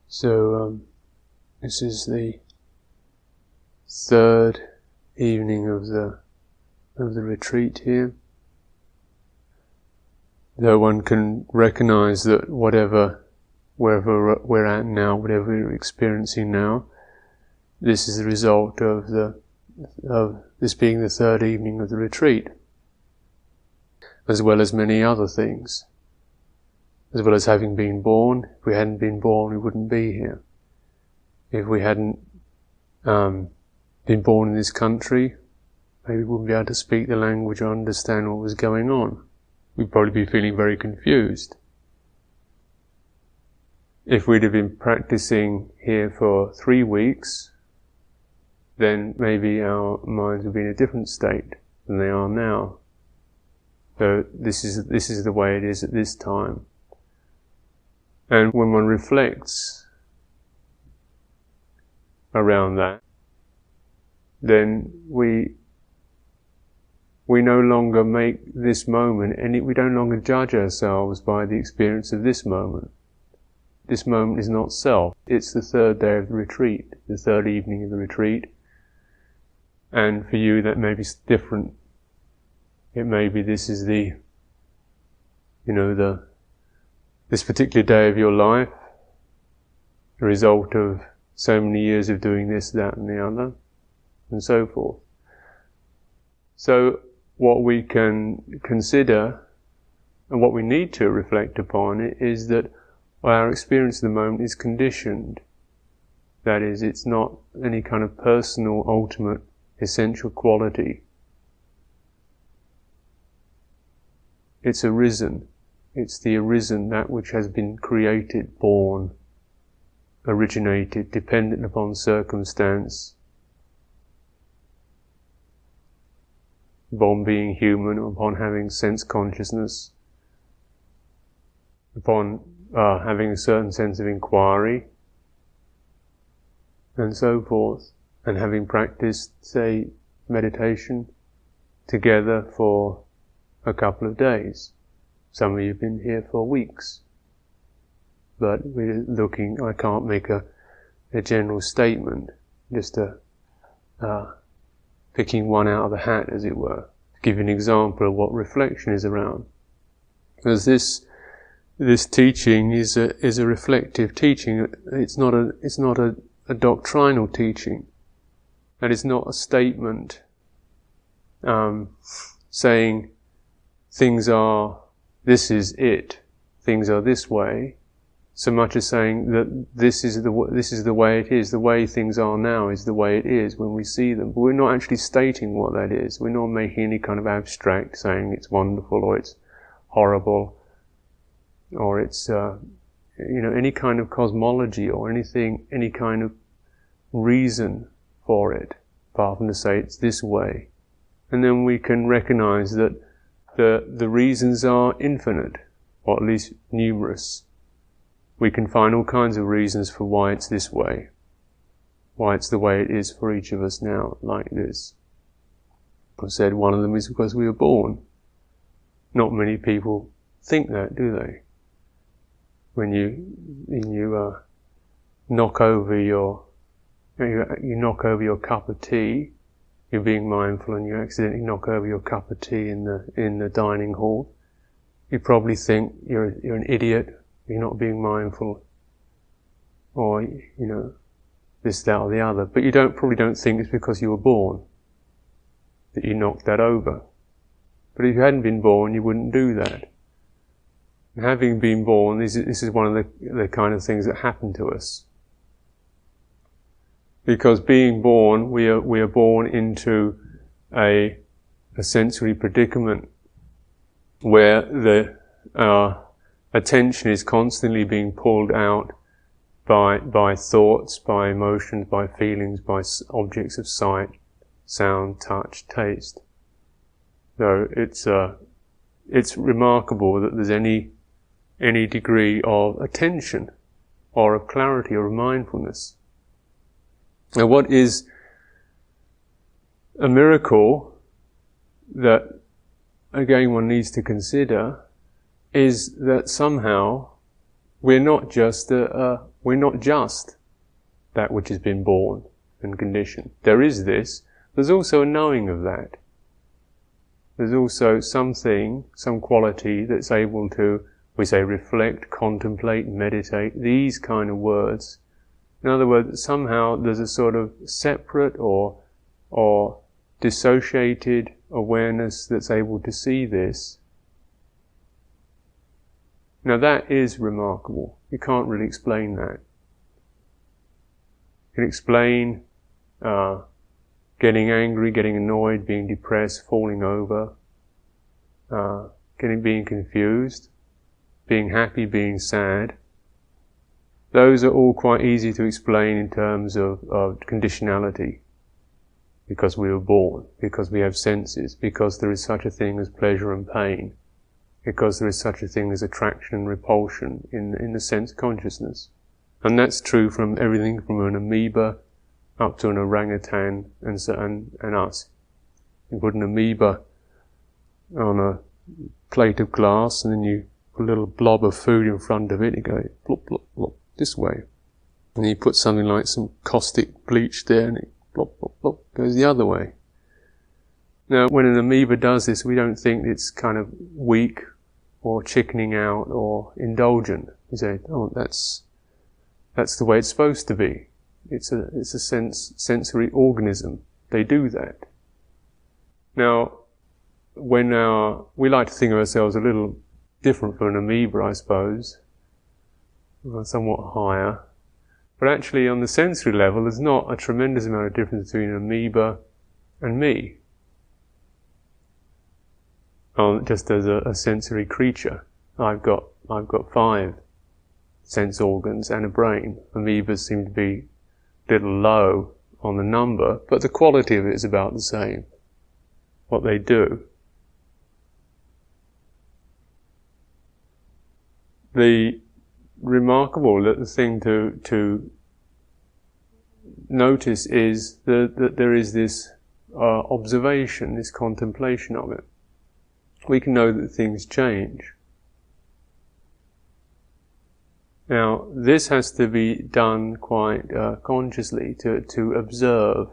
So this is the third evening of the retreat here. Though one can recognize that wherever we're at now, whatever we're experiencing now, this is the result of this being the third evening of the retreat, as well as many other things. As well as having been born. If we hadn't been born, we wouldn't be here. If we hadn't been born in this country, maybe we wouldn't be able to speak the language or understand what was going on. We'd probably be feeling very confused. If we'd have been practicing here for 3 weeks, then maybe our minds would be in a different state than they are now. So this is the way it is at this time. And when one reflects around that, then we no longer make this moment, and we no longer judge ourselves by the experience of this moment. This moment is not self. It's the third day of the retreat, the third evening of the retreat. And for you that may be different. It may be this is this particular day of your life, the result of so many years of doing this, that and the other, and so forth. So what we can consider, and what we need to reflect upon, is that our experience of the moment is conditioned. That is, it's not any kind of personal, ultimate, essential quality. It's arisen. It's the arisen, that which has been created, born, originated, dependent upon circumstance, upon being human, upon having sense consciousness, upon having a certain sense of inquiry, and so forth, and having practiced, say, meditation together for a couple of days. Some of you have been here for weeks, but we're looking, I can't make a general statement, just picking one out of the hat, as it were, to give you an example of what reflection is around. Because this teaching is a reflective teaching. It's not a doctrinal teaching, and it's not a statement saying things are. This is it. Things are this way, so much as saying that this is the way it is. The way things are now is the way it is when we see them. But we're not actually stating what that is. We're not making any kind of abstract saying it's wonderful or it's horrible or it's any kind of cosmology or anything, any kind of reason for it, apart from to say it's this way. And then we can recognize that the reasons are infinite, or at least numerous. We can find all kinds of reasons for why it's this way, why it's the way it is for each of us now, like this. I said one of them is because we were born. Not many people think that, do they? When you knock over your cup of tea, you're being mindful and you accidentally knock over your cup of tea in the dining hall, you probably think you're an idiot, you're not being mindful, or this, that, or the other. But you probably don't think it's because you were born that you knocked that over. But if you hadn't been born, you wouldn't do that. And having been born, this is one of the kind of things that happen to us. Because being born, we are born into a sensory predicament where our attention is constantly being pulled out by thoughts, by emotions, by feelings, by objects of sight, sound, touch, taste. So it's remarkable that there's any degree of attention or of clarity or of mindfulness. Now, what is a miracle that, again, one needs to consider is that somehow we're not just that which has been born and conditioned. There is this. There's also a knowing of that. There's also something, some quality that's able to, we say, reflect, contemplate, meditate, these kind of words. In other words, somehow there's a sort of separate or dissociated awareness that's able to see this. Now that is remarkable. You can't really explain that. You can explain getting angry, getting annoyed, being depressed, falling over, being confused, being happy, being sad. Those are all quite easy to explain in terms of conditionality. Because we were born, because we have senses, because there is such a thing as pleasure and pain, because there is such a thing as attraction and repulsion in the sense consciousness. And that's true from everything from an amoeba up to an orangutan and us. You put an amoeba on a plate of glass and then you put a little blob of food in front of it, you go blop, blop, blop, this way. And then you put something like some caustic bleach there and it blop, blop, blop, goes the other way. Now, when an amoeba does this, we don't think it's kind of weak or chickening out or indulgent. We say, oh, that's the way it's supposed to be. It's a sensory organism. They do that. Now, we like to think of ourselves a little different from an amoeba, I suppose, somewhat higher. But actually, on the sensory level, there's not a tremendous amount of difference between an amoeba and me. Just as a sensory creature, I've got 5 sense organs and a brain. Amoebas seem to be a little low on the number, but the quality of it is about the same. What they do. The thing to notice is that there is this observation, this contemplation of it. We can know that things change. Now, this has to be done quite consciously, to observe,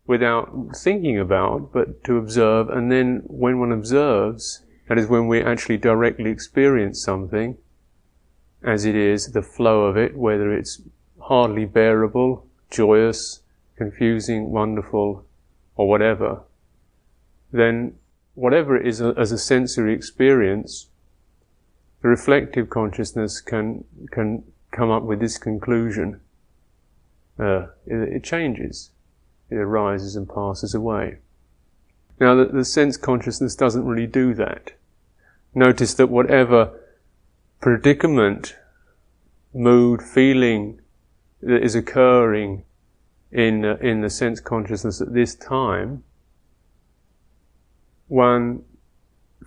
without thinking about, but to observe, and then when one observes, that is when we actually directly experience something, as it is, the flow of it, whether it's hardly bearable, joyous, confusing, wonderful, or whatever, then whatever it is as a sensory experience, the reflective consciousness can come up with this conclusion. It changes. It arises and passes away. Now, the sense consciousness doesn't really do that. Notice that whatever predicament, mood, feeling that is occurring in the sense consciousness at this time, one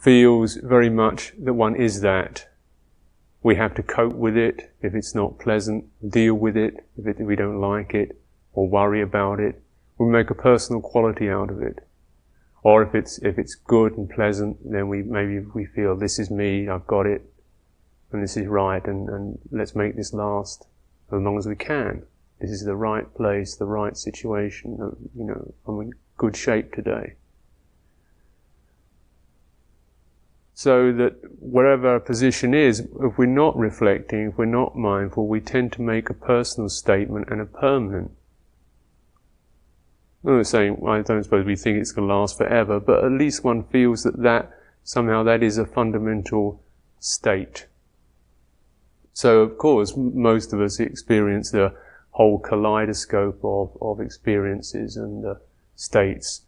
feels very much that one is that. We have to cope with it if it's not pleasant, deal with it if we don't like it, or worry about it. We make a personal quality out of it. Or if it's good and pleasant, then we feel this is me, I've got it, and this is right, and let's make this last as long as we can. This is the right place, the right situation. I'm in good shape today. So that wherever our position is, if we're not reflecting, if we're not mindful, we tend to make a personal statement and a permanent. I'm not saying, I don't suppose we think it's going to last forever, but at least one feels that somehow that is a fundamental state. So of course, most of us experience the whole kaleidoscope of experiences and states.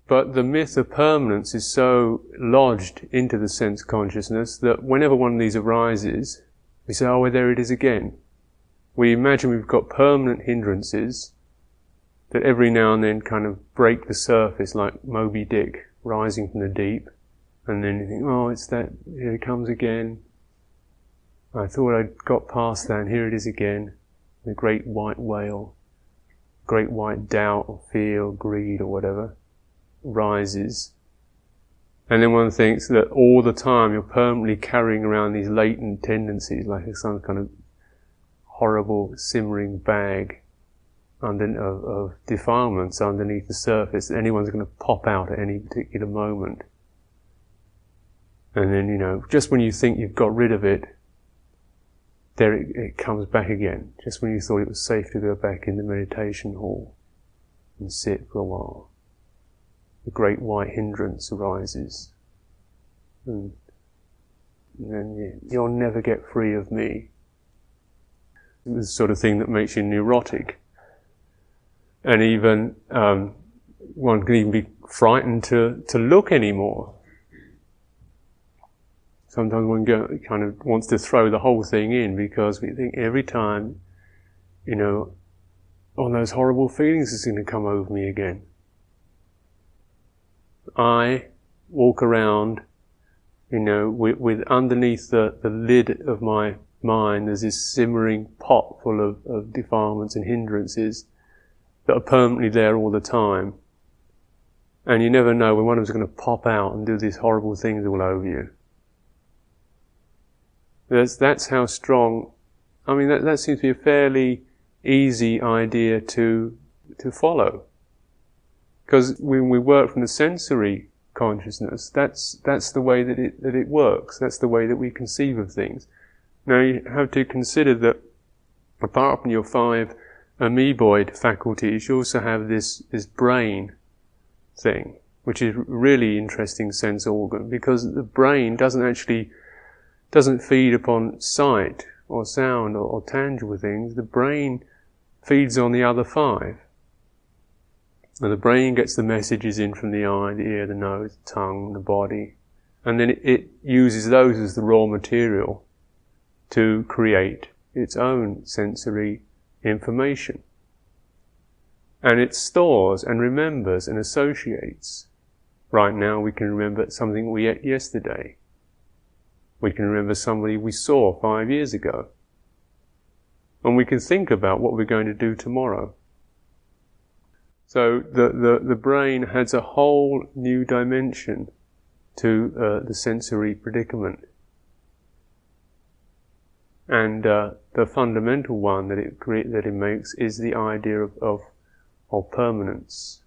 But the myth of permanence is so lodged into the sense consciousness that whenever one of these arises, we say, oh, well, there it is again. We imagine we've got permanent hindrances that every now and then kind of break the surface like Moby Dick rising from the deep. And then you think, oh, it's that, here it comes again. I thought I'd got past that, and here it is again. The great white whale, great white doubt or fear or greed or whatever rises. And then one thinks that all the time you're permanently carrying around these latent tendencies, like some kind of horrible simmering bag of defilements underneath the surface that anyone's going to pop out at any particular moment. And then, just when you think you've got rid of it, there it comes back again. Just when you thought it was safe to go back in the meditation hall and sit for a while, the great white hindrance arises. And then you'll never get free of me. It's the sort of thing that makes you neurotic. And even, one can even be frightened to look anymore. Sometimes one kind of wants to throw the whole thing in because we think every time, all those horrible feelings is going to come over me again. I walk around, with underneath the lid of my mind, there's this simmering pot full of defilements and hindrances that are permanently there all the time. And you never know when one of them's going to pop out and do these horrible things all over you. That's how strong. I mean, that seems to be a fairly easy idea to follow. Because when we work from the sensory consciousness, that's the way that it works. That's the way that we conceive of things. Now you have to consider that apart from your 5 amoeboid faculties, you also have this brain thing, which is a really interesting sense organ, because the brain doesn't feed upon sight or sound or tangible things. The brain feeds on the other 5. And the brain gets the messages in from the eye, the ear, the nose, the tongue, the body. And then it uses those as the raw material to create its own sensory information. And it stores and remembers and associates. Right now we can remember something we ate yesterday. We can remember somebody we saw 5 years ago. And we can think about what we're going to do tomorrow. So the brain has a whole new dimension to the sensory predicament. And the fundamental one that it makes is the idea of permanence.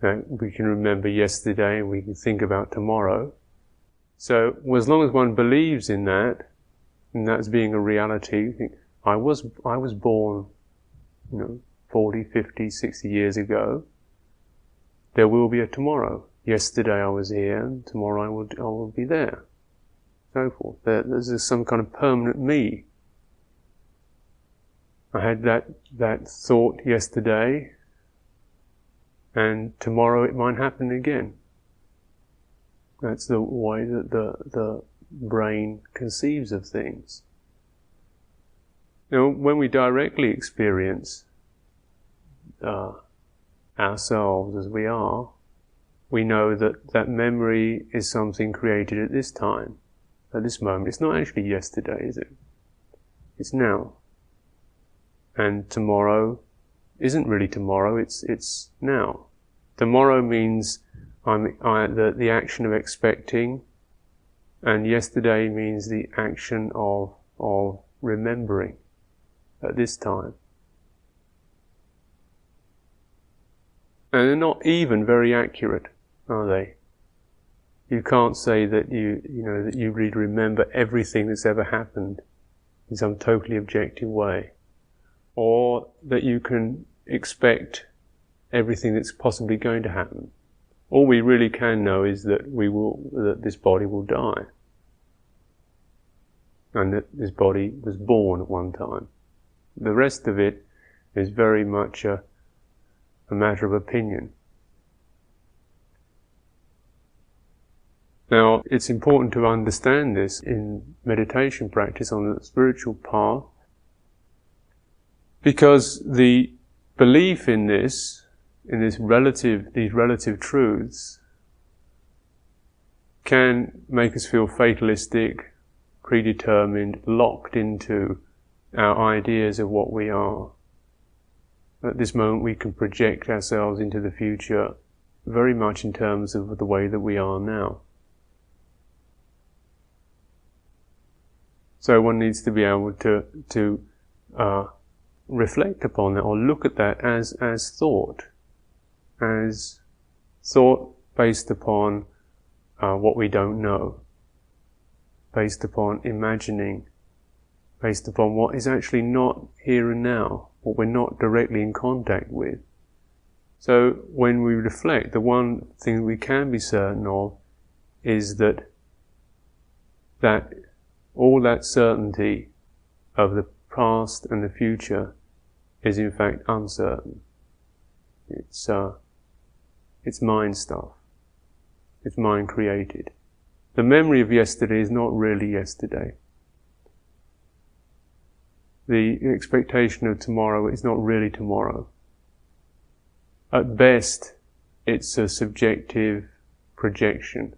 We can remember yesterday and we can think about tomorrow. So as long as one believes in that, and that's being a reality, you think, I was born, 40, 50, 60 years ago. There will be a tomorrow. Yesterday I was here, and tomorrow I will be there. So forth. There's some kind of permanent me. I had that thought yesterday, and tomorrow it might happen again. That's the way that the brain conceives of things. Now, when we directly experience ourselves as we are, we know that memory is something created at this time, at this moment. It's not actually yesterday, is it? It's now. And tomorrow isn't really tomorrow, it's now. Tomorrow means the action of expecting, and yesterday means the action of remembering at this time. And they're not even very accurate, are they? You can't say that that you really remember everything that's ever happened in some totally objective way, or that you can expect everything that's possibly going to happen. All we really can know is that that this body will die, and that this body was born at one time. The rest of it is very much a matter of opinion. Now, it's important to understand this in meditation practice on the spiritual path, because the belief in these relative truths can make us feel fatalistic, predetermined, locked into our ideas of what we are. At this moment we can project ourselves into the future very much in terms of the way that we are now. So one needs to be able to reflect upon that, or look at that as thought based upon what we don't know, based upon imagining, based upon what is actually not here and now, what we're not directly in contact with. So when we reflect, the one thing we can be certain of is that all that certainty of the past and the future is in fact uncertain. It's mind stuff. It's mind created. The memory of yesterday is not really yesterday. The expectation of tomorrow is not really tomorrow. At best, it's a subjective projection.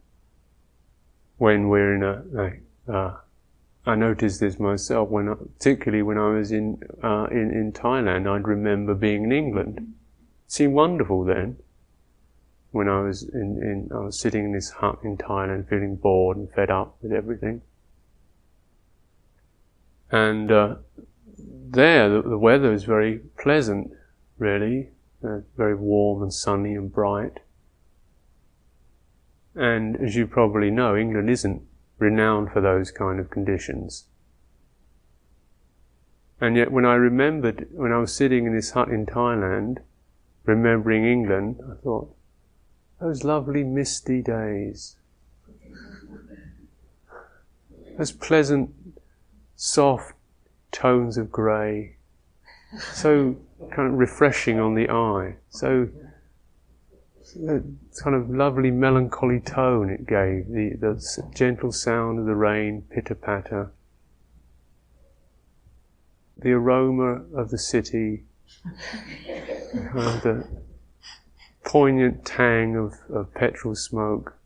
When we're in I noticed this myself, particularly when I was in Thailand. I'd remember being in England. It seemed wonderful then. When I was I was sitting in this hut in Thailand, feeling bored and fed up with everything. And there, the weather is very pleasant, really, very warm and sunny and bright. And as you probably know, England isn't renowned for those kind of conditions. And yet when I was sitting in this hut in Thailand, remembering England, I thought, those lovely misty days, those pleasant, soft tones of grey, so kind of refreshing on the eye, so kind of lovely melancholy tone it gave, the gentle sound of the rain, pitter-patter, the aroma of the city, the poignant tang of petrol smoke.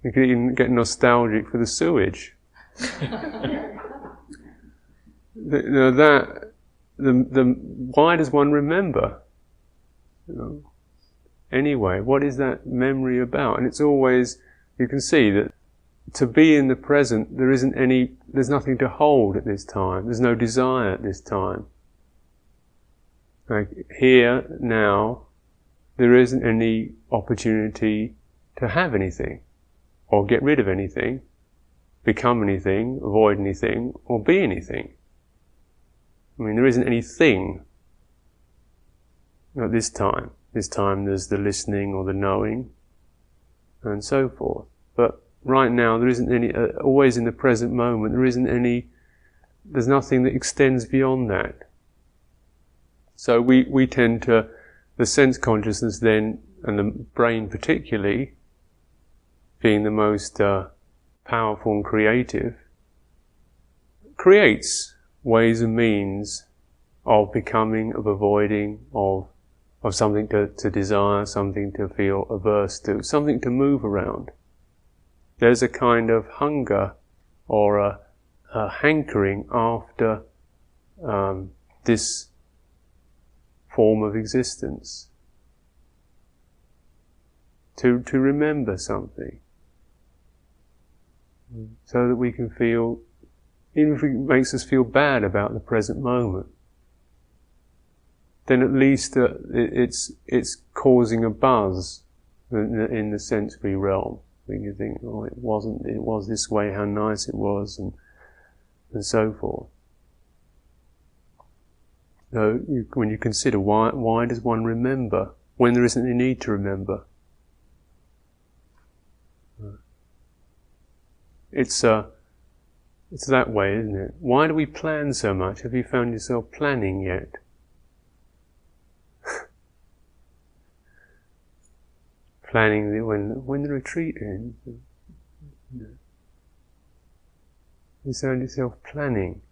You can even get nostalgic for the sewage. Why does one remember? Anyway, what is that memory about? And it's always, you can see that to be in the present, there's nothing to hold at this time. There's no desire at this time. Like here, now, there isn't any opportunity to have anything, or get rid of anything, become anything, avoid anything, or be anything. I mean, there isn't anything at this time. This time there's the listening or the knowing, and so forth. But right now there isn't any, always in the present moment, there's nothing that extends beyond that. So we tend to, the sense consciousness then, and the brain particularly, being the most powerful and creative, creates ways and means of becoming, of avoiding, of something to desire, something to feel averse to, something to move around. There's a kind of hunger or a hankering after this form of existence, to remember something, so that we can feel, even if it makes us feel bad about the present moment, then at least it's causing a buzz in the sensory realm. When you think, oh, it was this way, how nice it was, and so forth. So when you consider why does one remember when there isn't a need to remember? It's that way, isn't it? Why do we plan so much? Have you found yourself planning yet? Planning when the retreat ends. You found yourself planning.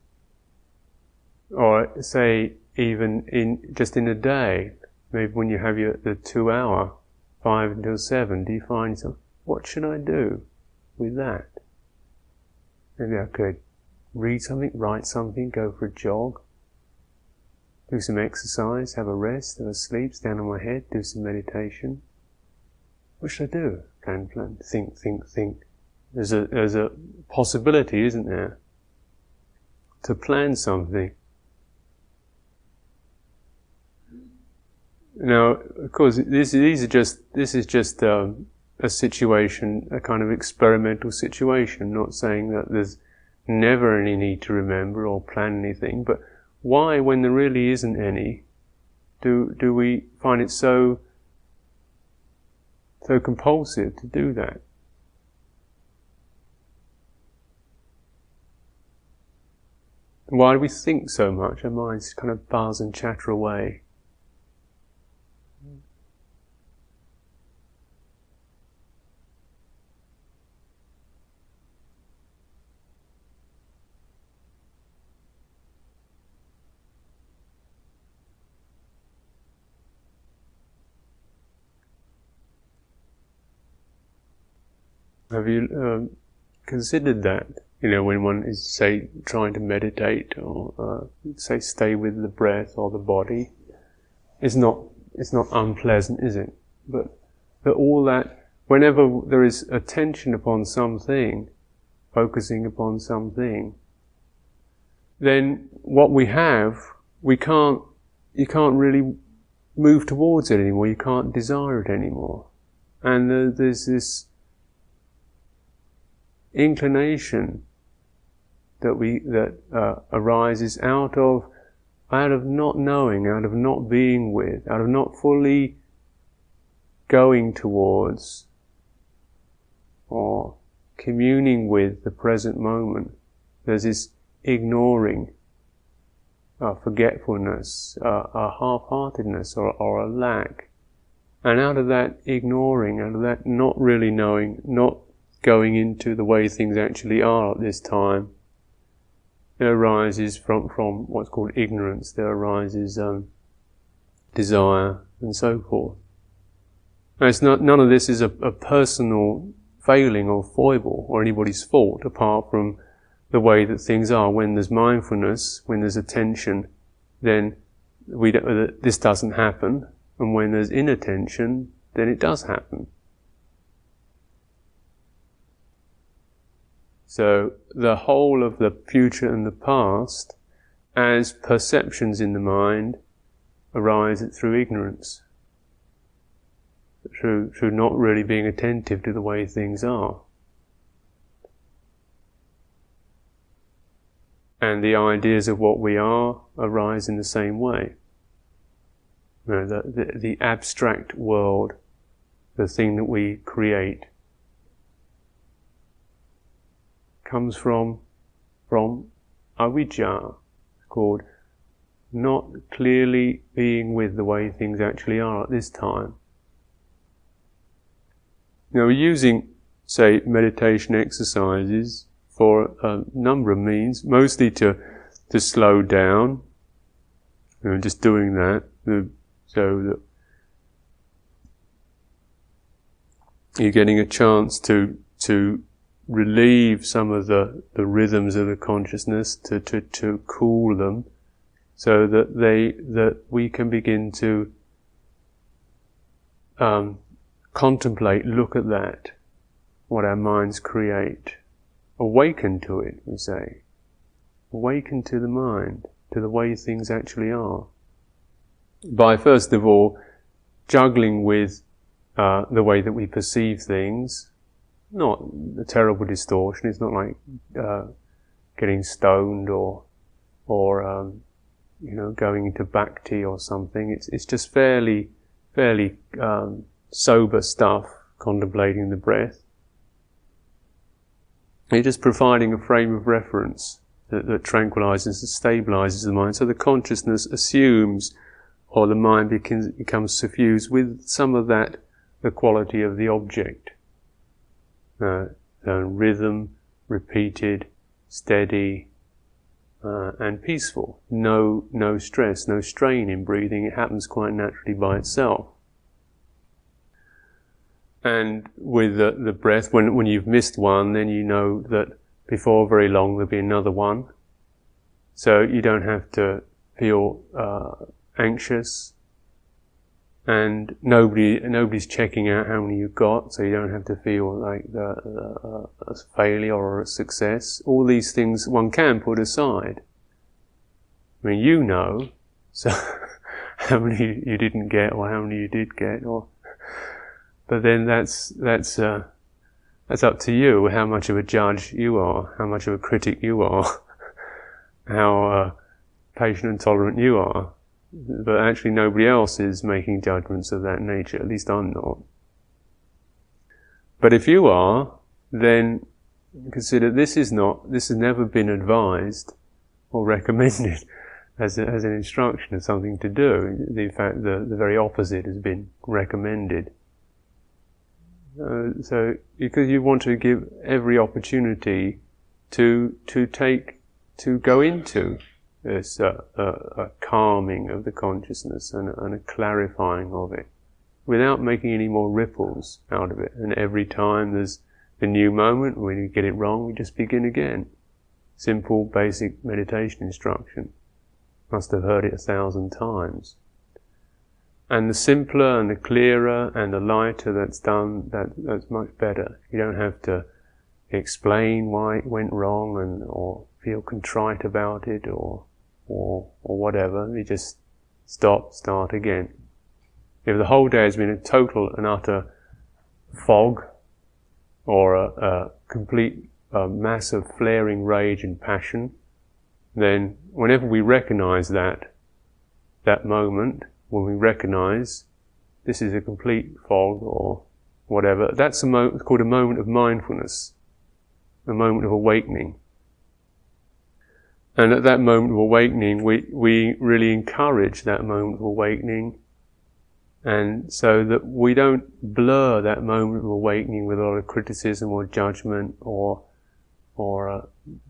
Or say even just in a day, maybe when you have the 2 hour, 5 until 7, do you find yourself, what should I do with that? Maybe I could read something, write something, go for a jog, do some exercise, have a rest, have a sleep, stand on my head, do some meditation. What should I do? Plan, think. There's a possibility, isn't there, to plan something. Now, of course, this is just a situation, a kind of experimental situation. Not saying that there's never any need to remember or plan anything, but why, when there really isn't any, do we find it so compulsive to do that? Why do we think so much? Our minds kind of buzz and chatter away. Have you considered that? When one is, say, trying to meditate or, say, stay with the breath or the body, it's not unpleasant, is it? But all that, whenever there is attention upon something, focusing upon something, then what we have, you can't really move towards it anymore. You can't desire it anymore, and there's this inclination that arises out of not knowing, out of not being with, out of not fully going towards or communing with the present moment. There's this ignoring, forgetfulness, a half-heartedness or a lack. And out of that ignoring, out of that not really knowing, not going into the way things actually are at this time, there arises from what's called ignorance, there arises desire and so forth. Now none of this is a personal failing or foible or anybody's fault, apart from the way that things are. When there's mindfulness, when there's attention, then this doesn't happen, and when there's inattention, then it does happen. So the whole of the future and the past, as perceptions in the mind, arise through ignorance, through not really being attentive to the way things are. And the ideas of what we are arise in the same way. The abstract world, the thing that we create, comes from avijja, called not clearly being with the way things actually are at this time. Now, we're using, say, meditation exercises for a number of means, mostly to slow down, just doing that, so that you're getting a chance to relieve some of the rhythms of the consciousness, to cool them, so that we can begin to contemplate, look at that, what our minds create, awaken to it, we say, awaken to the mind, to the way things actually are, by first of all juggling with the way that we perceive things. Not a terrible distortion. It's not like getting stoned or going into bhakti or something. It's just fairly sober stuff, contemplating the breath. You're just providing a frame of reference that tranquilizes and stabilizes the mind. So the consciousness assumes, or the mind becomes suffused with some of that, the quality of the object. Rhythm, repeated, steady, and peaceful. No stress, no strain in breathing. It happens quite naturally by itself. And with the breath, when you've missed one, then you know that before very long there'll be another one. So you don't have to feel anxious, and nobody's checking out how many you've got, so you don't have to feel like a failure or a success. All these things one can put aside. I mean, you know, so how many you didn't get or how many you did get, but then that's up to you, how much of a judge you are, how much of a critic you are, how patient and tolerant you are. But actually nobody else is making judgments of that nature, at least I'm not. But if you are, then consider this has never been advised or recommended as an instruction, as something to do. In fact, the very opposite has been recommended. So, because you want to give every opportunity to go into this a calming of the consciousness and a clarifying of it, without making any more ripples out of it. And every time there's a new moment, when you get it wrong, we just begin again. Simple, basic meditation instruction. Must have heard it 1,000 times. And the simpler and the clearer and the lighter that's done, that's much better. You don't have to explain why it went wrong or feel contrite about it or whatever. You just start again. If the whole day has been a total and utter fog or a complete mass of flaring rage and passion, then whenever we recognize that moment, when we recognize this is a complete fog or whatever, that's called a moment of mindfulness, a moment of awakening. And at that moment of awakening, we really encourage that moment of awakening, and so that we don't blur that moment of awakening with a lot of criticism or judgment or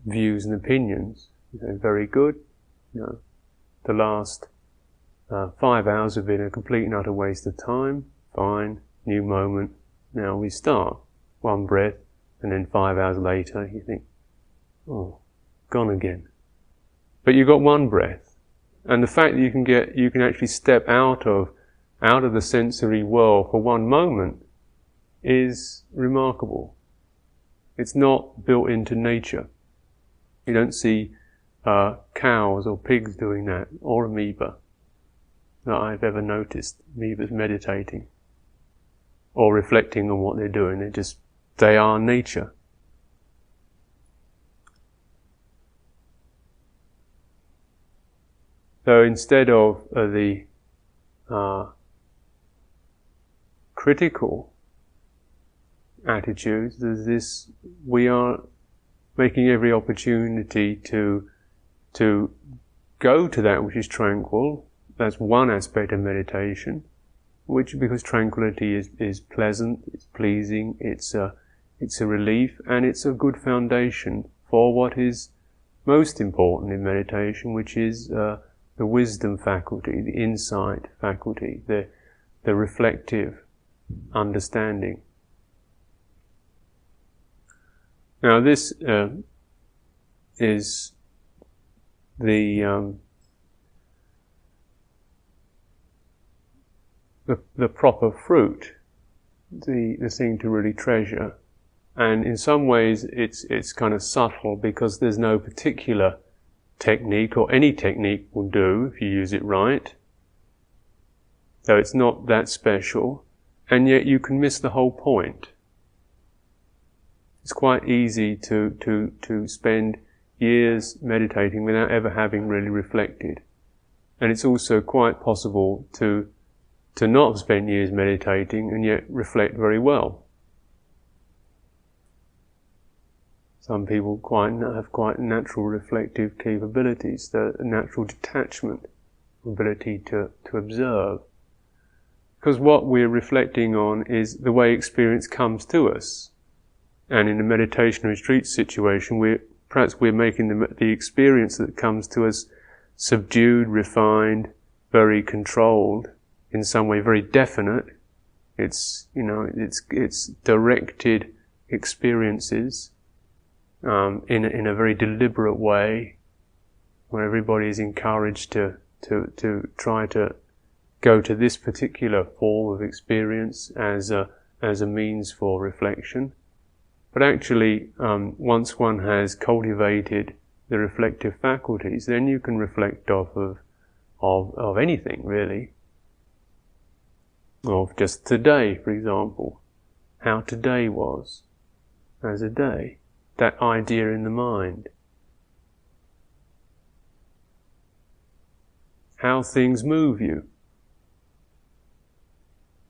views and opinions. Very good. The last 5 hours have been a complete and utter waste of time. Fine, new moment. Now we start. One breath, and then 5 hours later you think, oh, gone again. But you got one breath, and the fact that you can actually step out of the sensory world for one moment is remarkable. It's not built into nature. You don't see cows or pigs doing that, or amoeba that I've ever noticed. Amoebas meditating or reflecting on what they're doing. They are nature. So instead of the critical attitudes, there's this: we are making every opportunity to go to that which is tranquil. That's one aspect of meditation, because tranquility is pleasant, it's pleasing, it's a relief, and it's a good foundation for what is most important in meditation, which is the wisdom faculty, the insight faculty, the reflective understanding. Now this is the proper fruit, the thing to really treasure. And in some ways it's kind of subtle, because there's no particular technique, or any technique will do if you use it right. So it's not that special, and yet you can miss the whole point. It's quite easy to spend years meditating without ever having really reflected. And it's also quite possible to not spend years meditating and yet reflect very well. Some people have quite natural reflective capabilities, the natural detachment, ability to observe. Because what we're reflecting on is the way experience comes to us. And in a meditation retreat situation, we're making the experience that comes to us subdued, refined, very controlled, in some way very definite. It's directed experiences in a very deliberate way, where everybody is encouraged to try to go to this particular form of experience as a means for reflection. But actually, once one has cultivated the reflective faculties, then you can reflect off of anything, really. Of just today, for example, how today was as a day, that idea in the mind, how things move you,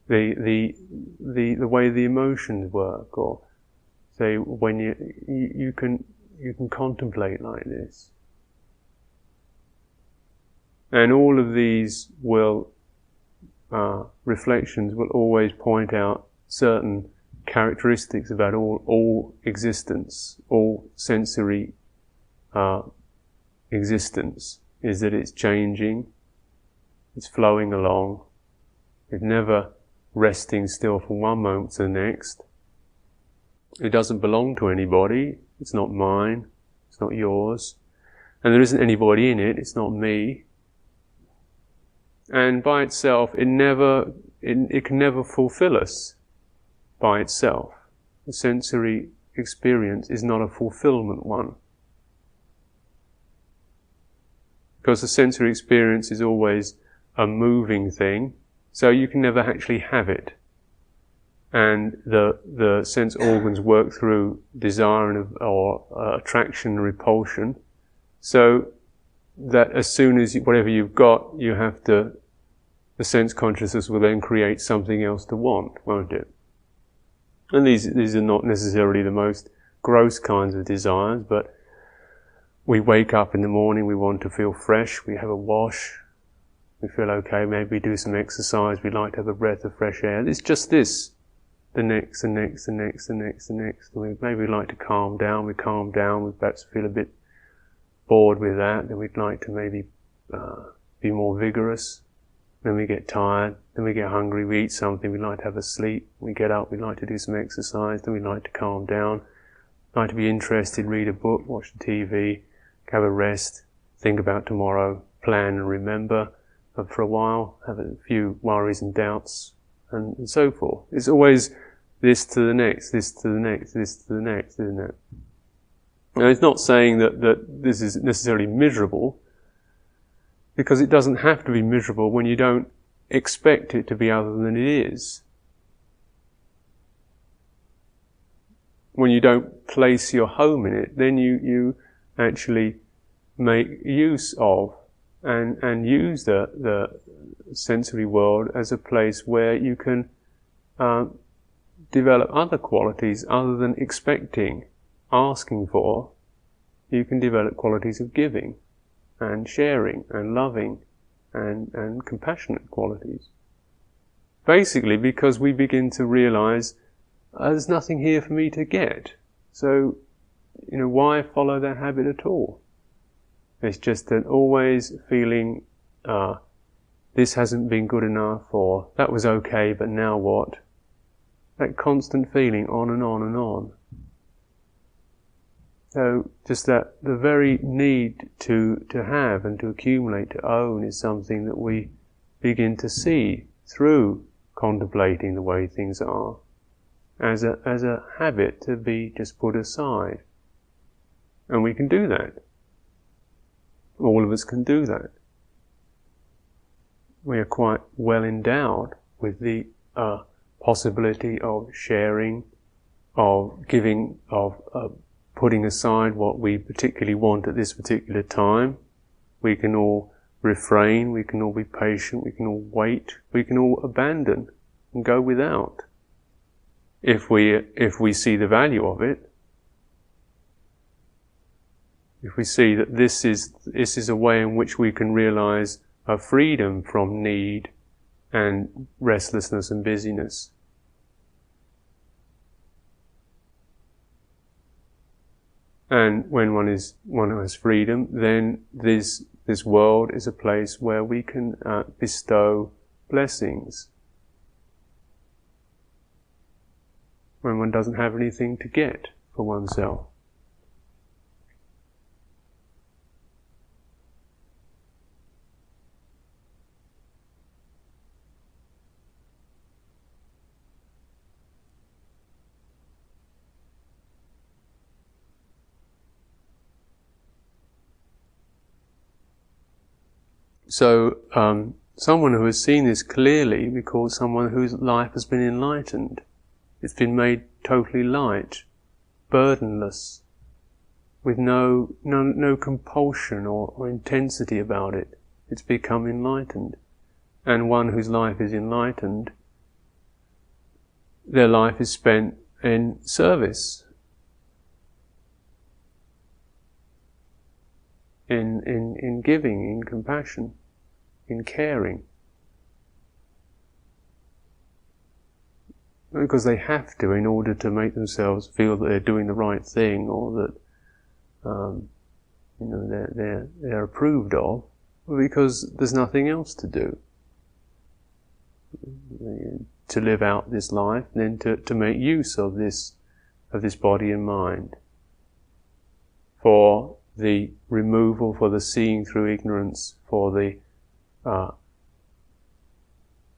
the way the emotions work, or say when you can contemplate like this, and all of these reflections will always point out certain characteristics about all existence, all sensory existence, is that it's changing, it's flowing along, it's never resting still from one moment to the next. It doesn't belong to anybody, it's not mine, it's not yours, and there isn't anybody in it, it's not me. And by itself, it can never fulfill us by itself. The sensory experience is not a fulfillment one. Because the sensory experience is always a moving thing, so you can never actually have it. And the sense organs work through desire or attraction and repulsion, so that as soon as whatever you've got, you have to, the sense consciousness will then create something else to want, won't it? And these are not necessarily the most gross kinds of desires, but we wake up in the morning, we want to feel fresh, we have a wash, we feel okay, maybe do some exercise, we like to have a breath of fresh air. It's just this, the next, and we maybe like to calm down, we perhaps feel a bit bored with that, then we'd like to maybe be more vigorous, then we get tired, then we get hungry, we eat something, we like to have a sleep, we get up, we like to do some exercise, then we like to calm down, like to be interested, read a book, watch the TV, have a rest, think about tomorrow, plan and remember for a while, have a few worries and doubts, and so forth. It's always this to the next, this to the next, this to the next, isn't it? Now, it's not saying that this is necessarily miserable, because it doesn't have to be miserable when you don't expect it to be other than it is. When you don't place your home in it, then you actually make use of and use the sensory world as a place where you can develop other qualities other than expecting, asking for. You can develop qualities of giving and sharing and loving and compassionate qualities. Basically because we begin to realize there's nothing here for me to get. So, why follow that habit at all? It's just that always feeling, this hasn't been good enough, or that was okay, but now what? That constant feeling on and on and on. So, just that the very need to have and to accumulate, to own, is something that we begin to see through contemplating the way things are, as a habit to be just put aside. And we can do that. All of us can do that. We are quite well endowed with the possibility of sharing, of giving, of putting aside what we particularly want at this particular time. We can all refrain, we can all be patient, we can all wait, we can all abandon and go without. If we see the value of it, if we see that this is a way in which we can realize a freedom from need and restlessness and busyness. And when one has freedom, then this world is a place where we can bestow blessings. When one doesn't have anything to get for oneself. So, someone who has seen this clearly, we call someone whose life has been enlightened. It's been made totally light, burdenless, with no compulsion or intensity about it. It's become enlightened. And one whose life is enlightened, their life is spent in service, in giving, in compassion, in caring. Because they have to, in order to make themselves feel that they're doing the right thing, or that they're approved of, because there's nothing else to do. To live out this life, then to make use of this body and mind for the removal, for the seeing through ignorance, for the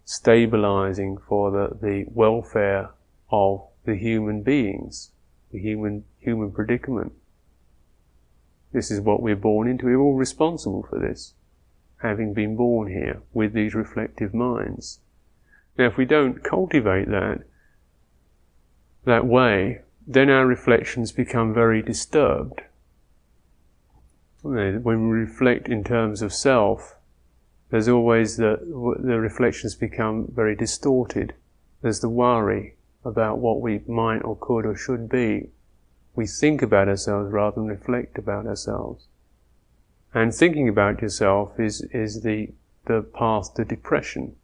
stabilizing, for the welfare of the human beings, the human predicament. This is what we're born into. We're all responsible for this, having been born here with these reflective minds. Now, if we don't cultivate that way, then our reflections become very disturbed. When we reflect in terms of self, there's always the reflections become very distorted. There's the worry about what we might or could or should be. We think about ourselves rather than reflect about ourselves. And thinking about yourself is the path to depression.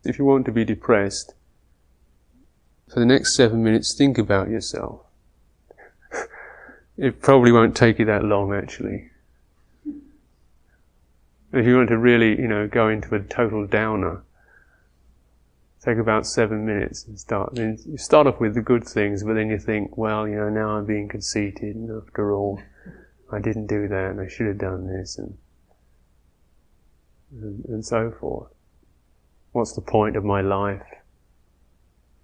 If you want to be depressed, for the next 7 minutes, think about yourself. It probably won't take you that long, actually. If you want to really, go into a total downer, take about 7 minutes and start. Then you start off with the good things, but then you think, well, now I'm being conceited, and after all, I didn't do that, and I should have done this, and so forth. What's the point of my life?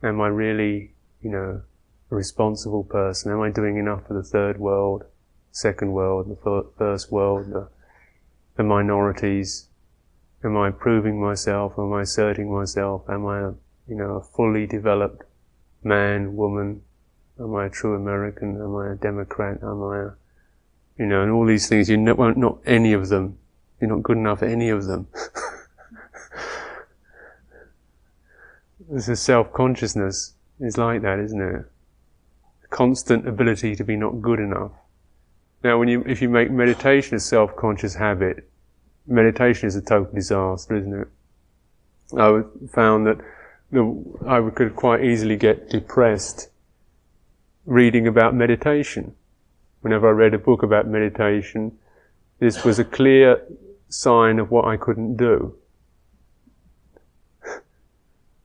Am I really, a responsible person? Am I doing enough for the third world, second world, the first world, the minorities? Am I proving myself? Am I asserting myself? Am I, a fully developed man, woman? Am I a true American? Am I a Democrat? Am I and all these things, not any of them. You're not good enough at any of them. This is self-consciousness is like that, isn't it? Constant ability to be not good enough. Now, if you make meditation a self-conscious habit, meditation is a total disaster, isn't it? I found that I could quite easily get depressed reading about meditation. Whenever I read a book about meditation, this was a clear sign of what I couldn't do.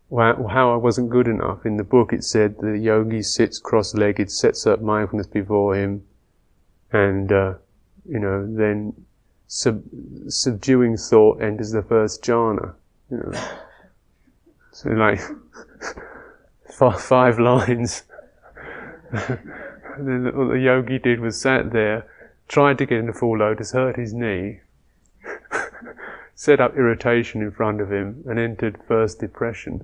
How I wasn't good enough. In the book it said the yogi sits cross-legged, sets up mindfulness before him, and then subduing thought enters the first jhana. So like 5 lines. And then what the yogi did was sat there, tried to get into full lotus, hurt his knee, set up irritation in front of him, and entered first depression.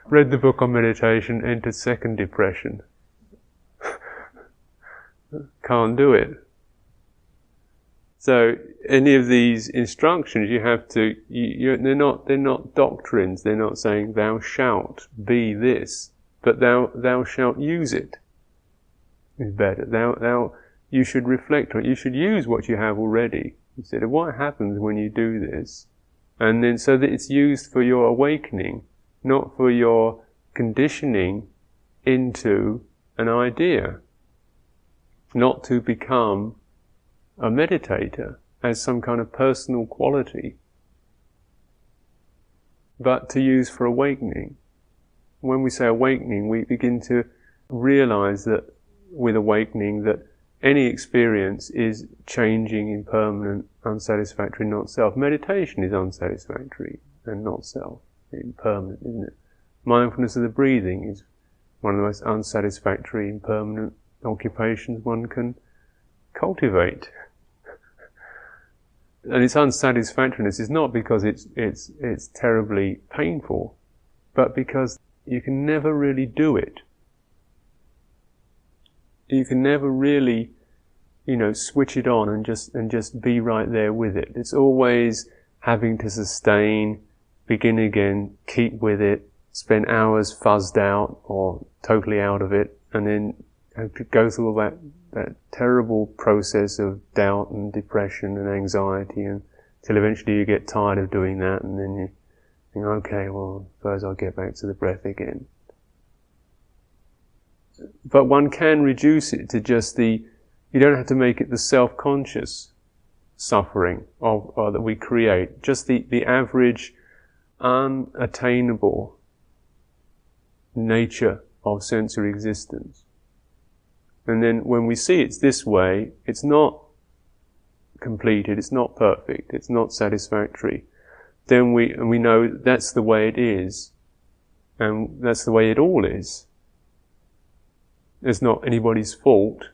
Read the book on meditation, entered second depression. Can't do it. So any of these instructions, you have to. They're not doctrines. They're not saying thou shalt be this, but thou shalt use it. Is better. You should reflect on it. You should use what you have already. Instead of what happens when you do this, and then so that it's used for your awakening, not for your conditioning into an idea. Not to become a meditator as some kind of personal quality, but to use for awakening. When we say awakening, we begin to realize that with awakening that any experience is changing, impermanent, unsatisfactory, not self. Meditation is unsatisfactory and not self, impermanent, isn't it? Mindfulness of the breathing is one of the most unsatisfactory, impermanent occupations one can cultivate. And its unsatisfactoriness is not because it's terribly painful, but because you can never really do it. You can never really, switch it on and just be right there with it. It's always having to sustain, begin again, keep with it, spend hours fuzzed out or totally out of it, and then go through all that terrible process of doubt and depression and anxiety, until eventually you get tired of doing that, and then you think, okay, well, suppose I'll get back to the breath again. But one can reduce it to just you don't have to make it the self-conscious suffering that we create, just the average, unattainable nature of sensory existence. And then when we see it's this way, it's not completed, it's not perfect, it's not satisfactory, then we know that's the way it is, and that's the way it all is. It's not anybody's fault,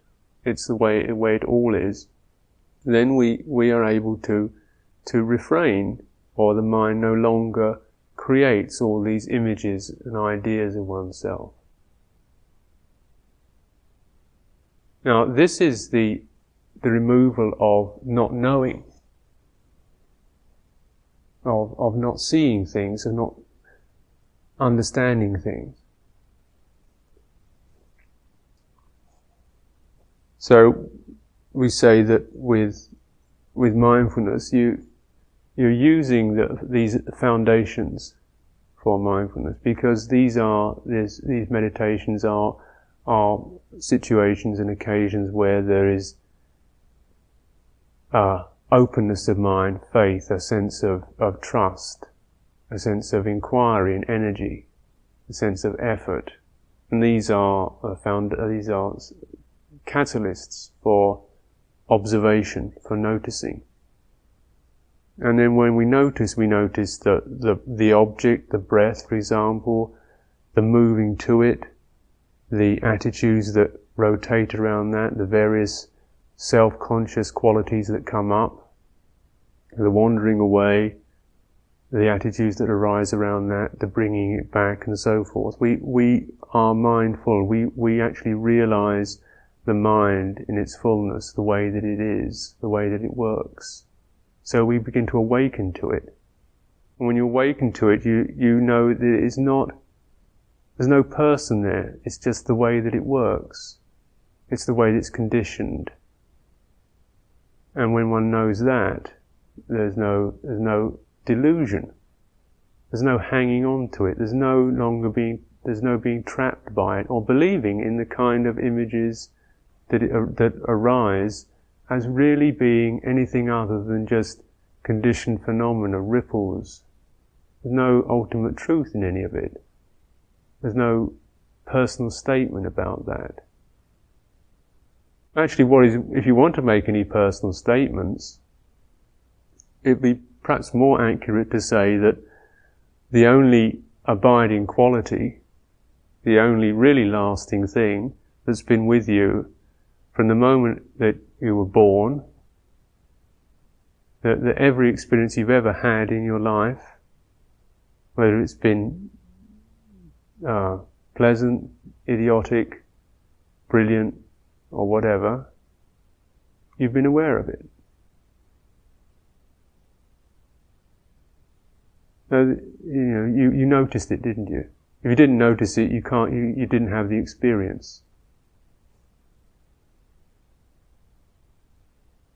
it's the way it all is. Then we are able to refrain, or the mind no longer creates all these images and ideas of oneself. Now, this is the removal of not knowing, of not seeing things, of not understanding things. So we say that with mindfulness, you're using these foundations for mindfulness, because these meditations are situations and occasions where there is openness of mind, faith, a sense of trust, a sense of inquiry and energy, a sense of effort, and these are catalysts for observation, for noticing. And then when we notice the object, the breath, for example, the moving to it, the attitudes that rotate around that, the various self-conscious qualities that come up, the wandering away, the attitudes that arise around that, the bringing it back, and so forth. We are mindful. We actually realize the mind in its fullness, the way that it is, the way that it works. So we begin to awaken to it. And when you awaken to it, you know that it is not, there's no person there, it's just the way that it works. It's the way that it's conditioned. And when one knows that, there's no delusion. There's no hanging on to it. There's no being trapped by it, or believing in the kind of images that arise as really being anything other than just conditioned phenomena, ripples. There's no ultimate truth in any of it. There's no personal statement about that. Actually, if you want to make any personal statements, it'd be perhaps more accurate to say that the only abiding quality, the only really lasting thing that's been with you from the moment that you were born, that every experience you've ever had in your life, whether it's been pleasant, idiotic, brilliant, or whatever, you've been aware of it. So, you noticed it, didn't you? If you didn't notice it, you didn't have the experience.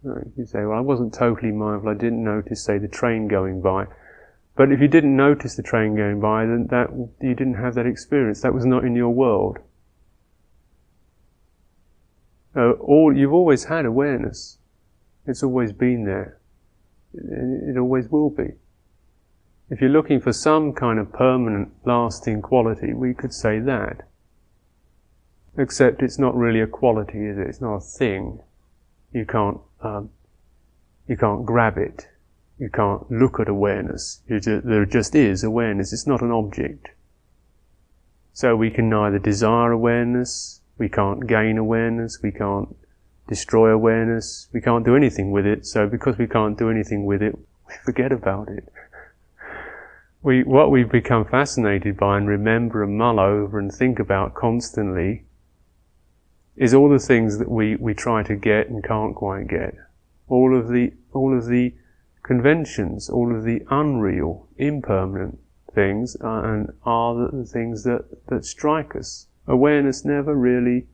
You say, well, I wasn't totally mindful, I didn't notice, say, the train going by. But if you didn't notice the train going by, then you didn't have that experience. That was not in your world. You've always had awareness. It's always been there. It always will be. If you're looking for some kind of permanent, lasting quality, we could say that. Except it's not really a quality, is it? It's not a thing. You can't grab it. You can't look at awareness. There just is awareness. It's not an object. So we can neither desire awareness, we can't gain awareness, we can't destroy awareness. We can't do anything with it, so because we can't do anything with it, we forget about it. What we become fascinated by and remember and mull over and think about constantly is all the things that we try to get and can't quite get. All of the conventions, all of the unreal, impermanent things are the things that strike us. Awareness never really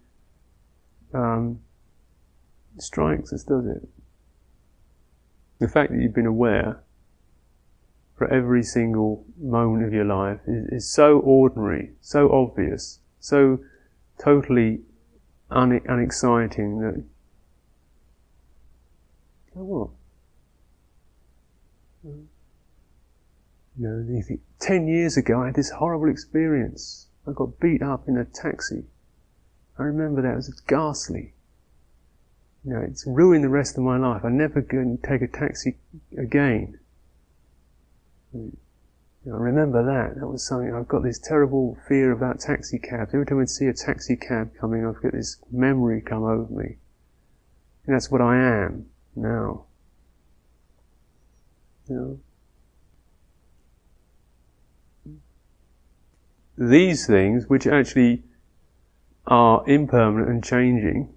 strikes us, does it? The fact that you've been aware for every single moment of your life is so ordinary, so obvious, so totally unexciting that, oh, what? You think, 10 years ago I had this horrible experience. I got beat up in a taxi. I remember that, it was ghastly. It's ruined the rest of my life. I'm never going to take a taxi again. I remember that. That was something. I've got this terrible fear about taxi cabs. Every time I see a taxi cab coming, I've got this memory come over me. And that's what I am now. These things, which actually are impermanent and changing,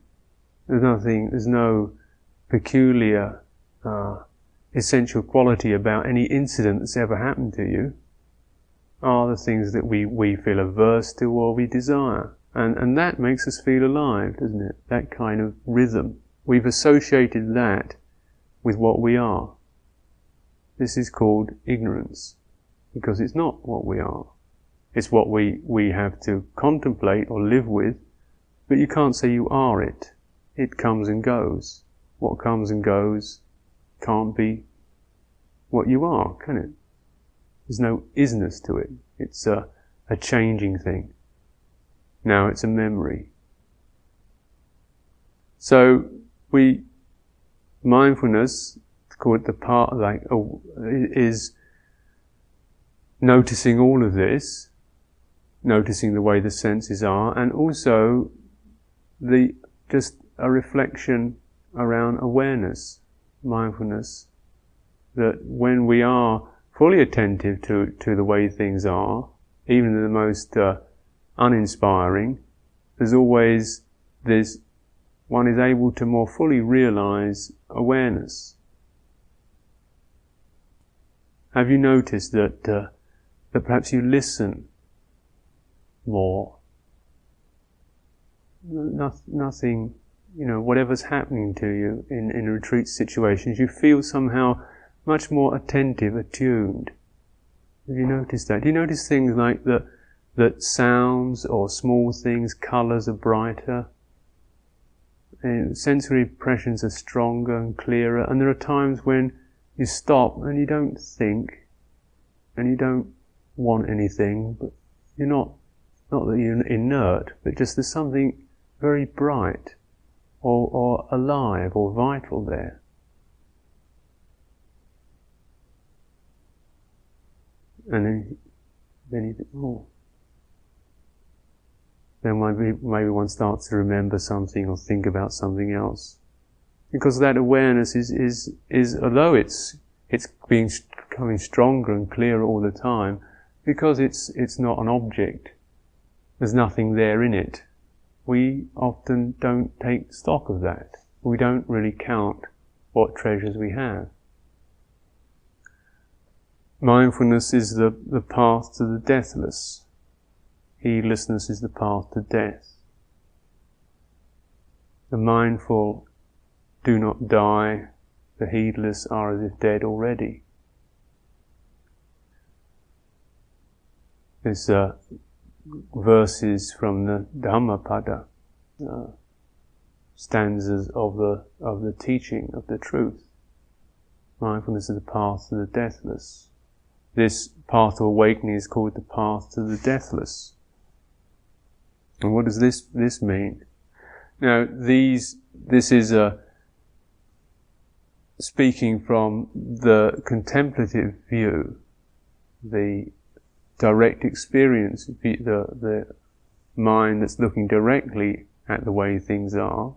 there's no peculiar essential quality about any incident that's ever happened to you, are the things that we feel averse to or we desire. And that makes us feel alive, doesn't it? That kind of rhythm. We've associated that with what we are. This is called ignorance, because it's not what we are. It's what we have to contemplate or live with, but you can't say you are it. It comes and goes. What comes and goes can't be what you are, can it? There's no isness to it. It's a changing thing. Now it's a memory. So mindfulness, call it the part, is noticing all of this, noticing the way the senses are, and also just a reflection around awareness, mindfulness, that when we are fully attentive to the way things are, even in the most uninspiring, one is able to more fully realize awareness. Have you noticed that perhaps you listen more? Nothing, whatever's happening to you in retreat situations, you feel somehow much more attentive, attuned. Have you noticed that? Do you notice things like that sounds or small things, colours are brighter, and sensory impressions are stronger and clearer, and there are times when you stop and you don't think, and you don't want anything, but you're not that you're inert, but just there's something very bright or alive or vital there. And then you think, oh. Then maybe one starts to remember something or think about something else. Because that awareness is although it's becoming stronger and clearer all the time, because it's not an object, there's nothing there in it, we often don't take stock of that. We don't really count what treasures we have. Mindfulness is the path to the deathless. Heedlessness is the path to death. The mindful do not die, the heedless are as if dead already. There's verses from the Dhammapada, stanzas of the teaching of the truth. Mindfulness is the path to the deathless. This path to awakening is called the path to the deathless. And what does this mean? Now, this is speaking from the contemplative view, the direct experience, the mind that's looking directly at the way things are.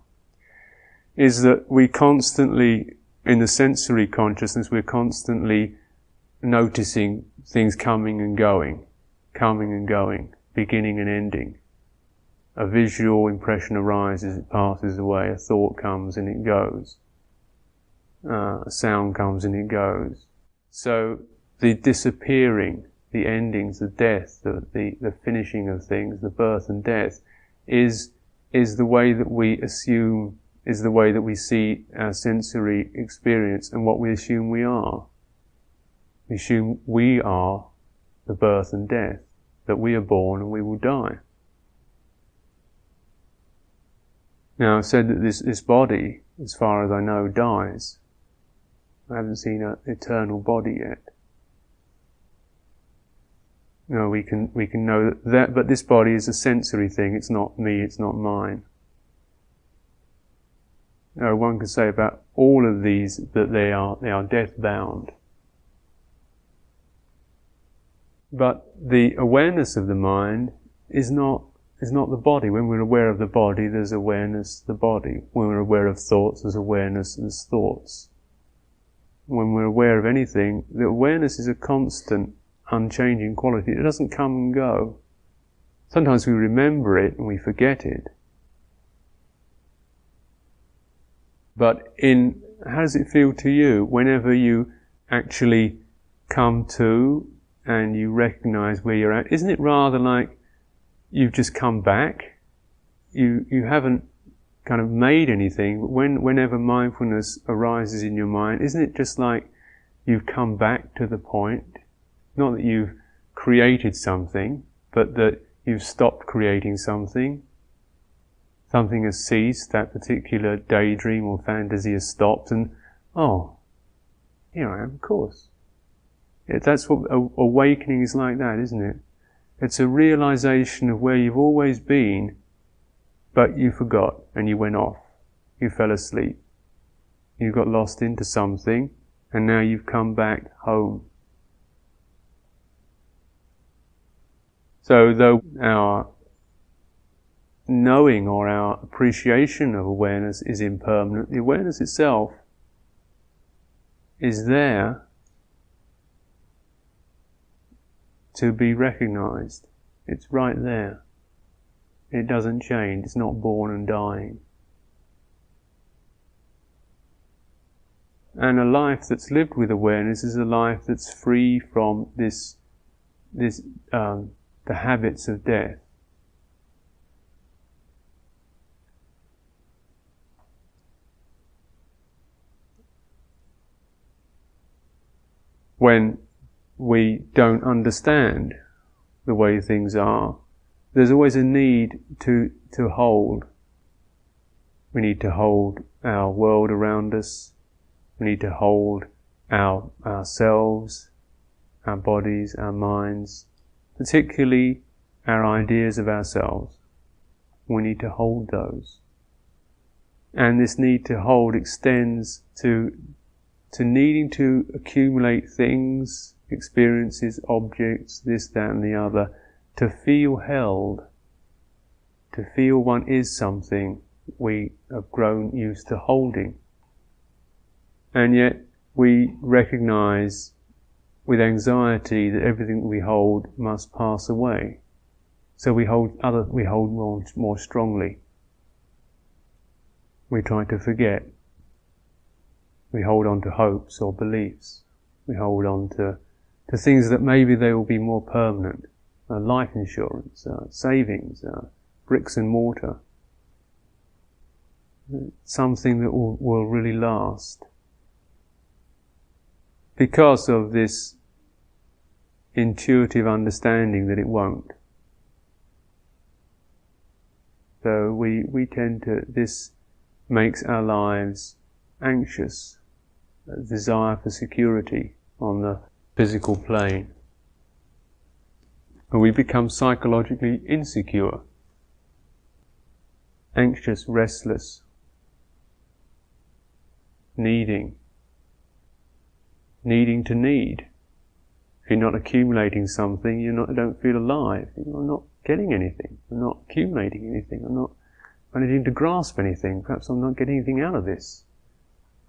is that we constantly, in the sensory consciousness, we're constantly noticing things coming and going, beginning and ending. A visual impression arises, it passes away, a thought comes and it goes. A sound comes and it goes. So the disappearing, the endings, the death, the finishing of things, the birth and death, is the way that we assume, is the way that we see our sensory experience and what we assume we are. We assume we are the birth and death, that we are born and we will die. Now, I've said that this body, as far as I know, dies. I haven't seen an eternal body yet. No, we can know that, but this body is a sensory thing. It's not me. It's not mine. No, one can say about all of these that they are death bound. But the awareness of the mind is not the body. When we're aware of the body, there's awareness of the body. When we're aware of thoughts, there's awareness, there's thoughts. When we're aware of anything, the awareness is a constant, unchanging quality. It doesn't come and go. Sometimes we remember it and we forget it. But how does it feel to you whenever you actually come to and you recognize where you're at? Isn't it rather like you've just come back? You haven't kind of made anything, but whenever mindfulness arises in your mind, isn't it just like you've come back to the point? Not that you've created something, but that you've stopped creating something. Something has ceased, that particular daydream or fantasy has stopped, and here I am, of course. That's what awakening is like, that, isn't it? It's a realization of where you've always been, but you forgot and you went off. You fell asleep. You got lost into something, and now you've come back home. So though our knowing or our appreciation of awareness is impermanent, the awareness itself is there to be recognized. It's right there. It doesn't change. It's not born and dying. And a life that's lived with awareness is a life that's free from the habits of death. When we don't understand the way things are, there's always a need to hold. We need to hold our world around us. We need to hold ourselves, our bodies, our minds, particularly our ideas of ourselves. We need to hold those. And this need to hold extends to needing to accumulate things, experiences, objects, this, that and the other, to feel held, to feel one is something we have grown used to holding. And yet we recognize with anxiety that everything we hold must pass away. So we hold more strongly. We try to forget. We hold on to hopes or beliefs. We hold on to things that maybe they will be more permanent. Life insurance, savings, bricks and mortar. Something that will really last. Because of this intuitive understanding that it won't. So we tend to, this makes our lives anxious, a desire for security on the physical plane. And we become psychologically insecure, anxious, restless, needing to need. If you're not accumulating something, you don't feel alive. I'm not getting anything. I'm not accumulating anything. I'm not managing to grasp anything. Perhaps I'm not getting anything out of this.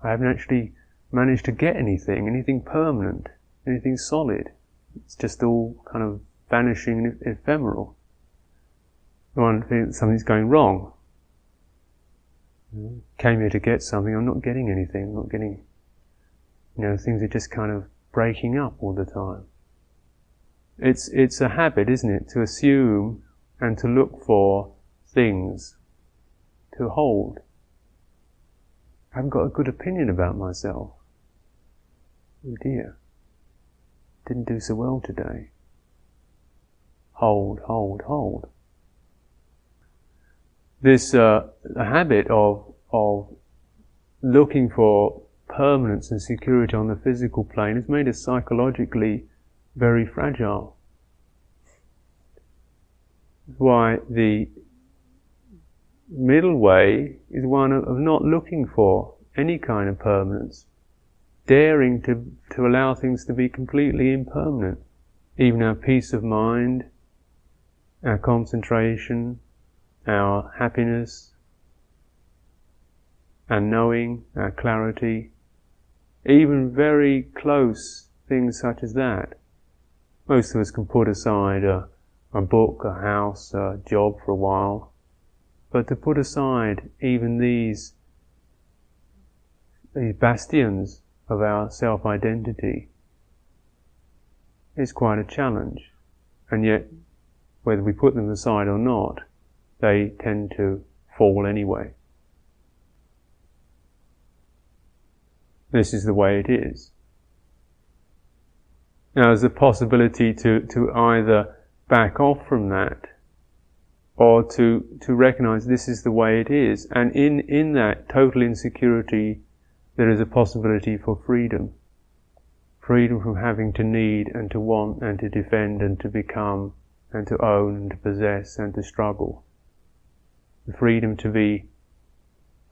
I haven't actually managed to get anything permanent, anything solid. It's just all kind of vanishing and ephemeral. One thinks something's going wrong. Came here to get something, I'm not getting anything, I'm not getting, things are just kind of breaking up all the time. It's a habit, isn't it, to assume and to look for things to hold. I haven't got a good opinion about myself. Oh dear, didn't do so well today. Hold. This habit of looking for permanence and security on the physical plane has made us psychologically very fragile. That's why the middle way is one of not looking for any kind of permanence, daring to allow things to be completely impermanent. Even our peace of mind, our concentration, our happiness, our knowing, our clarity, even very close things such as that. Most of us can put aside a book, a house, a job for a while, but to put aside even these bastions of our self-identity is quite a challenge. And yet, whether we put them aside or not, they tend to fall anyway. This is the way it is. Now there's a possibility to either back off from that, or to recognize this is the way it is, and in that total insecurity there is a possibility for freedom. Freedom from having to need and to want and to defend and to become and to own and to possess and to struggle. The freedom to be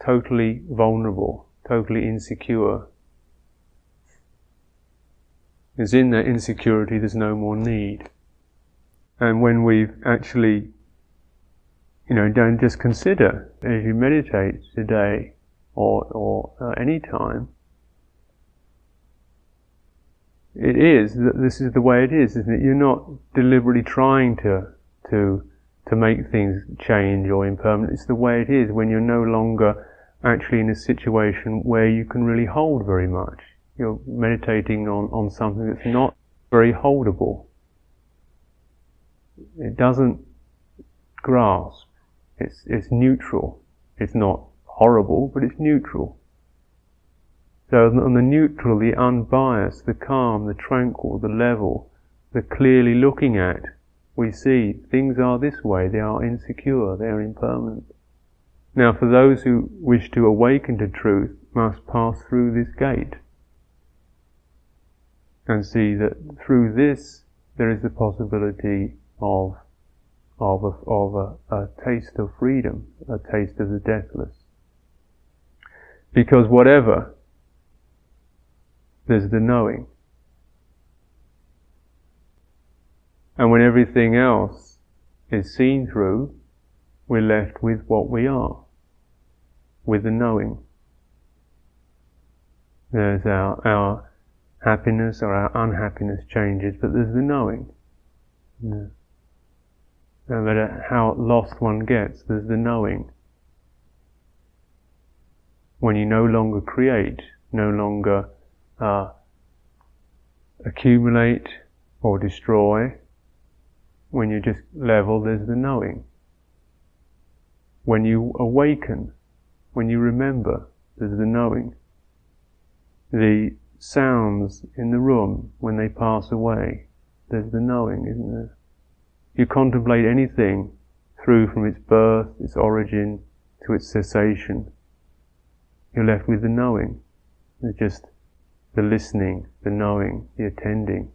totally vulnerable, totally insecure. Because in that insecurity there's no more need. And when we've actually, don't just consider, as you meditate today or any time, it is that this is the way it is, isn't it? You're not deliberately trying to make things change or impermanent. It's the way it is when you're no longer actually in a situation where you can really hold very much. You're meditating on something that's not very holdable. It doesn't grasp. It's neutral. It's not horrible, but it's neutral. So on the neutral, the unbiased, the calm, the tranquil, the level, the clearly looking at, we see things are this way, they are insecure, they are impermanent. Now for those who wish to awaken to truth, must pass through this gate and see that through this there is the possibility of a taste of freedom, a taste of the deathless. Because whatever, there's the knowing. And when everything else is seen through, we're left with what we are, with the knowing. There's our happiness or our unhappiness changes, but there's the knowing. Yeah. No matter how lost one gets, there's the knowing. When you no longer create, no longer accumulate or destroy, when you just level, there's the knowing. When you awaken, when you remember, there's the knowing. The sounds in the room, when they pass away, there's the knowing, isn't there? You contemplate anything through from its birth, its origin, to its cessation, you're left with the knowing. There's just the listening, the knowing, the attending.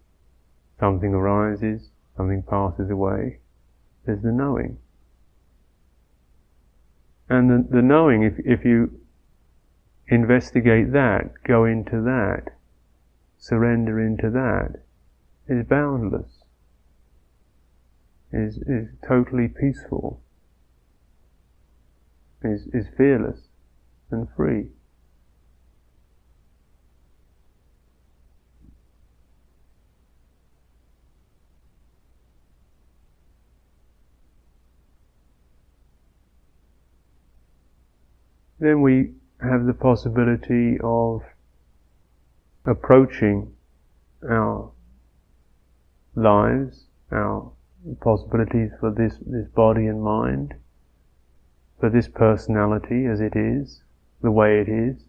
Something arises, something passes away, there's the knowing. And the knowing, if you investigate that, go into that, surrender into that, is boundless, is totally peaceful. is fearless and free. Then we have the possibility of approaching our lives, our possibilities for this body and mind, for this personality as it is, the way it is,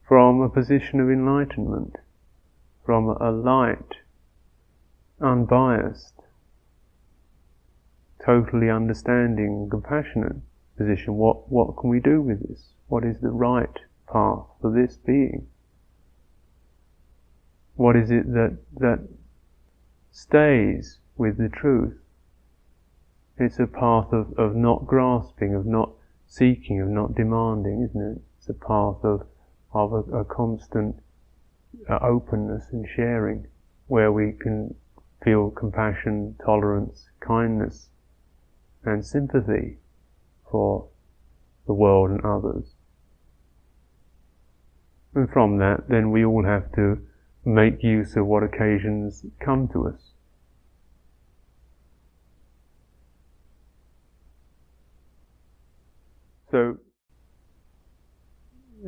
from a position of enlightenment, from a light, unbiased, totally understanding, compassionate position. What can we do with this? What is the right path for this being? What is it that stays with the truth? It's a path of not grasping, of not seeking, of not demanding, isn't it? It's a path of a constant openness and sharing, where we can feel compassion, tolerance, kindness, and sympathy for the world and others. And from that, then we all have to make use of what occasions come to us. So,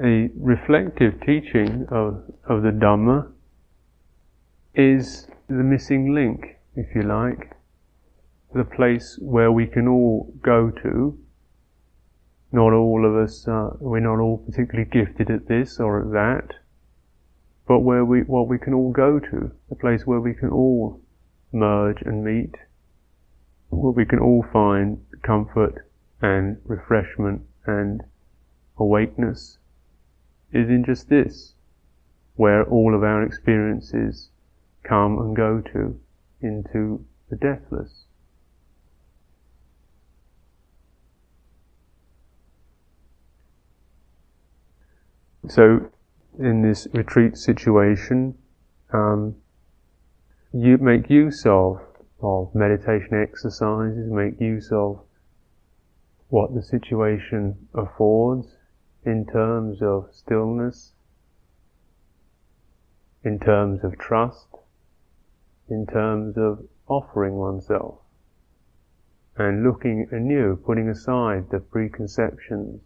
a reflective teaching of the Dhamma is the missing link, if you like, the place where we can all go to. Not all of us, we're not all particularly gifted at this or at that, but what we can all go to, a place where we can all merge and meet, where we can all find comfort and refreshment and awakeness, is in just this, where all of our experiences come and go to, into the deathless. So, in this retreat situation, you make use of meditation exercises, make use of what the situation affords in terms of stillness, in terms of trust, in terms of offering oneself, and looking anew, putting aside the preconceptions,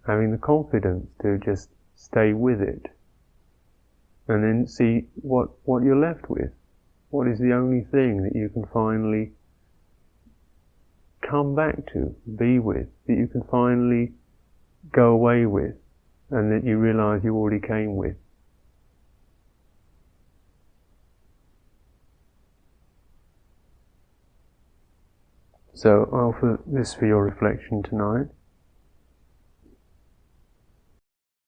having the confidence to just stay with it, and then see what you're left with. What is the only thing that you can finally come back to, be with, that you can finally go away with, and that you realize you already came with. So I offer this for your reflection tonight.